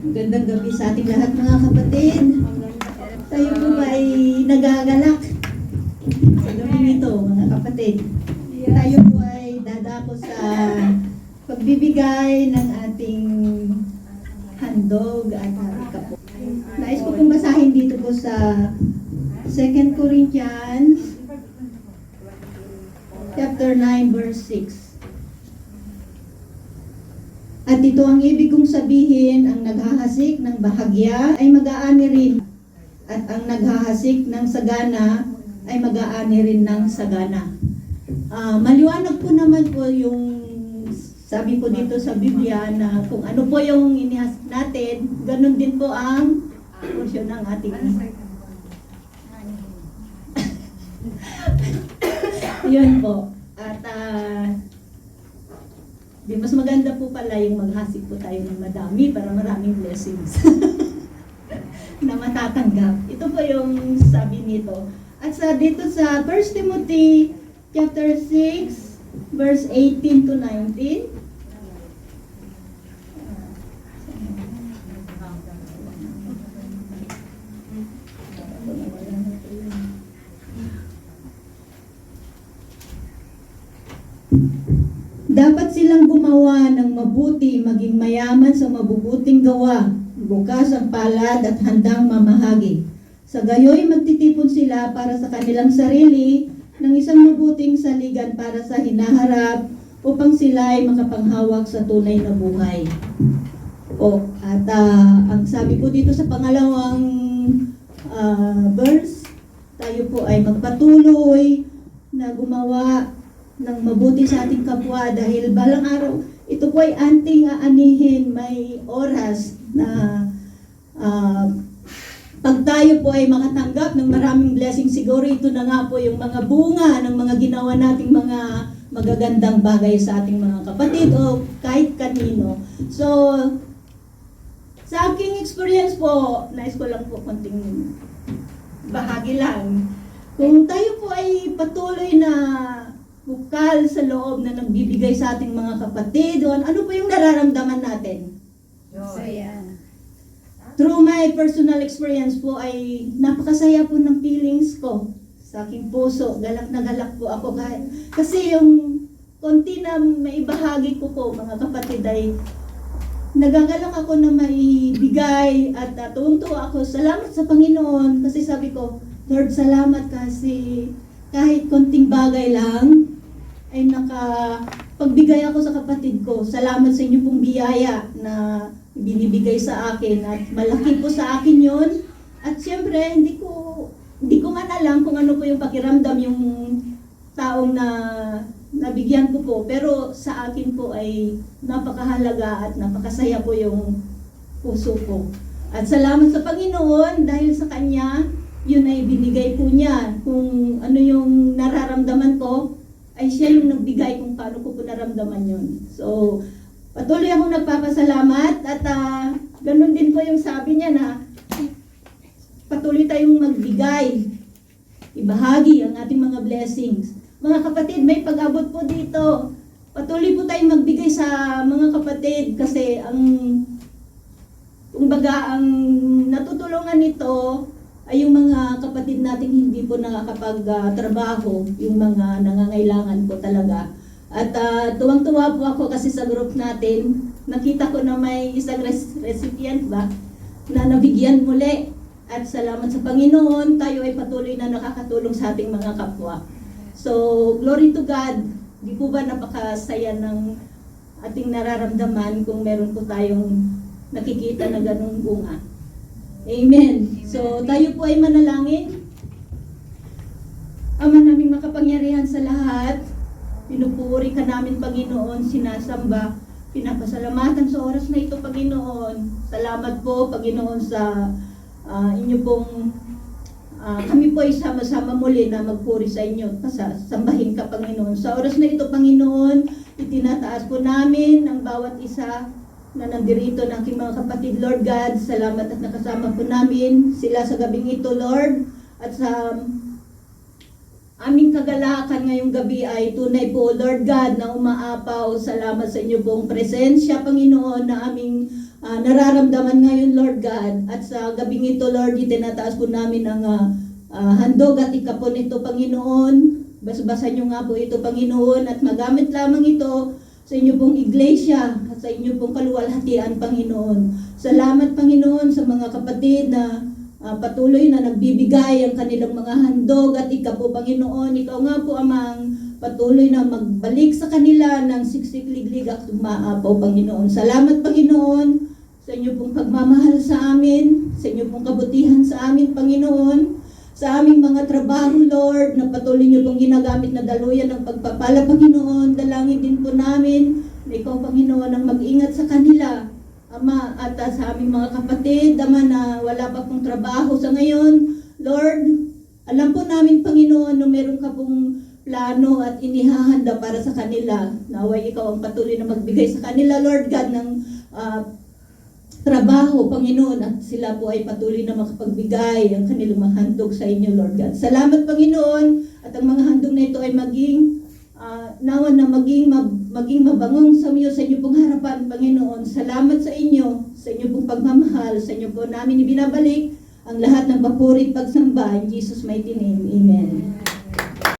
Magandang gabi sa ating lahat mga kapatid. Tayo po ba ay nagagalak sa gabi nito mga kapatid? Tayo po ay dadako sa pagbibigay ng ating handog at kapo. Nais ko pong basahin dito po sa 2 Corinthians chapter 9 verse 6. At ito ang ibig kong sabihin, ang naghahasik ng bahagya ay mag-aani rin. At ang naghahasik ng sagana ay mag-aani rin ng sagana. Maliwanag po naman po yung sabi po dito sa Biblia na kung ano po yung inihasik natin, ganun din po ang porsyon ng ating yun po. At mas maganda po pala yung maghasik po tayo ng madami para maraming blessings na matatanggap. Ito po yung sabi nito. At dito sa 1 Timothy chapter 6 verse 18 to 19. Dapat silang gumawa ng mabuti, maging mayaman sa mabubuting gawa, bukas ang palad at handang mamahagi. Sa gayoy magtitipon sila para sa kanilang sarili ng isang mabuting saligan para sa hinaharap upang sila ay makapanghawak sa tunay na buhay. At ang sabi po dito sa pangalawang verse, tayo po ay magpatuloy na gumawa ng mabuti sa ating kapwa dahil balang araw, ito po ay anting aanihin, may oras na pag tayo po ay makatanggap ng maraming blessing, siguro ito na nga po yung mga bunga ng mga ginawa nating mga magagandang bagay sa ating mga kapatid o kahit kanino. So, sa aking experience po, nais ko lang po konting bahagi lang. Kung tayo po ay patuloy na bukal sa loob na nagbibigay sa ating mga kapatid, ano po yung nararamdaman natin? Saya. Through my personal experience po ay napakasaya po ng feelings ko sa aking puso. Galak na galak po ako kasi yung konti na maibahagi ko po mga kapatid ay nagagalak ako na maibigay at tuwang-tuwa ako. Salamat sa Panginoon kasi sabi ko, Lord, salamat kasi kahit konting bagay lang ay nakapagbigay ako sa kapatid ko. Salamat sa inyo pong biyaya na binibigay sa akin at malaki po sa akin yun. At siyempre, hindi ko man alam kung ano po yung pakiramdam yung taong na nabigyan ko po. Pero sa akin po ay napakahalaga at napakasaya po yung puso ko. At salamat sa Panginoon dahil sa Kanya, yun ay binigay po niya. Kung ano yung nararamdaman ko, ay siya yung nagbigay kung paano ko po naramdaman yun. So, patuloy akong nagpapasalamat at ganun din po yung sabi niya na patuloy tayong magbigay, ibahagi ang ating mga blessings. Mga kapatid, may pag-abot po dito. Patuloy po tayong magbigay sa mga kapatid kasi ang natutulungan nito ay yung mga kapatid nating hindi po nakakapag-trabaho, yung mga nangangailangan po talaga. At tuwang-tuwa po ako kasi sa group natin, nakita ko na may isang recipient ba na nabigyan muli. At salamat sa Panginoon, tayo ay patuloy na nakakatulong sa ating mga kapwa. So, glory to God. Di po ba napakasaya ng ating nararamdaman kung meron po tayong nakikita na ganung bunga. Amen. So, tayo po ay manalangin. Ama naming makapangyarihan sa lahat, pinupuri ka namin, Panginoon, sinasamba, pinapasalamatan sa oras na ito, Panginoon. Salamat po, Panginoon, sa inyo pong kami po ay sama-sama muli na magpuri sa inyo, sambahin ka, Panginoon. Sa oras na ito, Panginoon, itinataas po namin ang bawat isa na nandirito ng aking mga kapatid, Lord God. Salamat at nakasama po namin sila sa gabing ito, Lord. At sa aming kagalakan ngayong gabi ay tunay po, Lord God, na umaapaw. Salamat sa inyo pong presensya, Panginoon, na aming nararamdaman ngayon, Lord God. At sa gabing ito, Lord, itinataas po namin ang handog at ikapon ito, Panginoon. Basbasan nyo nga po ito, Panginoon, at magamit lamang ito sa inyo pong iglesia at sa inyo pong kaluwalhatian, Panginoon. Salamat, Panginoon, sa mga kapatid na patuloy na nagbibigay ang kanilang mga handog at ikapo, Panginoon. Ikaw nga po amang patuloy na magbalik sa kanila ng siksikliglig at umaapaw, Panginoon. Salamat, Panginoon, sa inyo pong pagmamahal sa amin, sa inyo pong kabutihan sa amin, Panginoon, sa aming mga trabaho, Lord, na patuloy niyo pong ginagamit na daluyan ng pagpapala, Panginoon. Dalangin din po namin na ikaw, Panginoon, ang mag-ingat sa kanila, Ama, at sa aming mga kapatid, Ama, na wala pa pong trabaho sa ngayon. Lord, alam po namin, Panginoon, na meron ka pong plano at inihahanda para sa kanila. Naway ikaw ang patuloy na magbigay sa kanila, Lord God, ng trabaho, Panginoon, at sila po ay patuloy na makapagbigay ang kanilang mga handog sa inyo, Lord God. Salamat, Panginoon, at ang mga handog na ito ay maging nawan na maging mabangong sa inyo pong harapan, Panginoon. Salamat sa inyo pong pagmamahal, sa inyo po namin ibinabalik ang lahat ng papuri at pagsamba. In Jesus' mighty name, Amen.